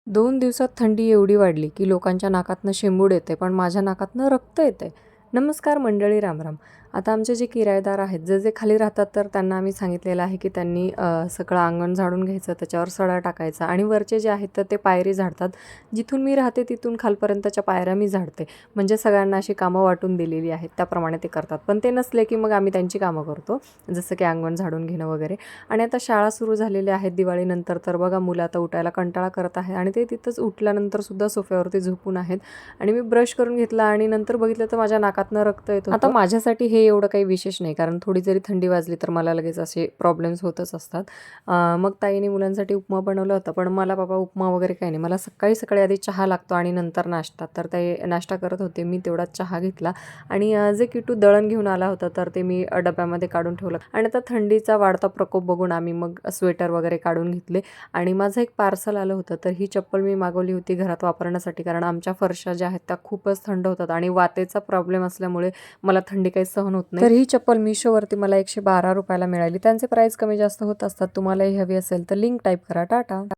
2 दिवसात थंडी एवढी वाढली, की लोकांच्या नाकातनं शेंबूड येते, पण माझ्या नाकातनं रक्त येतंय. नमस्कार मंडळी, राम-राम. आता आमचे जे किरायेदार आहेत, जे खाली राहतात, तर त्यांना आम्ही सांगितलेलं आहे, की त्यांनी सगळं अंगण झाडून घ्यायचं, त्याच्यावर सडा टाकायचा आणि वरचे जे आहेत, तर ते पायरी झाडतात. जिथून मी राहते तिथून खालपर्यंतच्या पायऱ्या मी झाडते. म्हणजे सगळ्यांना अशी कामं वाटून दिलेली आहेत, त्याप्रमाणे ते करतात. पण ते नसले, की मग आम्ही त्यांची कामं करतो, जसं की अंगण झाडून घेणं वगैरे. आणि आता शाळा सुरू झालेल्या आहेत दिवाळीनंतर, तर बघा मुलं आता उठायला कंटाळा करत आहे आणि ते तिथंच उठल्यानंतर सुद्धा सोफ्यावरती झोपून आहेत. आणि मी ब्रश करून घेतला आणि नंतर बघितलं तर माझ्या नाकातनं रक्त येत होतं. आता माझ्यासाठी हे एवढं काही विशेष नाही, कारण थोडी जरी थंडी वाजली तर मला लगेच असे प्रॉब्लेम्स होतच असतात. मग ताईने मुलांसाठी उपमा बनवला होता, पण मला बाबा उपमा वगैरे काही नाही. मला सकाळी सकाळी आधी चहा लागतो आणि नंतर नाश्ता. तर ते नाश्ता करत होते, मी तेवढाच चहा घेतला आणि जे किटू दळण घेऊन आला होता, तर ते मी डब्यामध्ये काढून ठेवलं. आणि आता थंडीचा वाढता प्रकोप बघून आम्ही मग स्वेटर वगैरे काढून घेतले. आणि माझं एक पार्सल आलं होतं, तर ही चप्पल मी मागवली होती घरात वापरण्यासाठी, कारण आमच्या फरशा ज्या आहेत त्या खूपच थंड होतात आणि वातेचा प्रॉब्लेम असल्यामुळे मला थंडी काही सहन होत नाही. तर ही चप्पल मिशोवरती मला 112 रुपयाला मिळाली. त्यांचे प्राईस कमी जास्त होत असतात. तुम्हालाही हवी असेल तर लिंक टाईप करा. टाटा.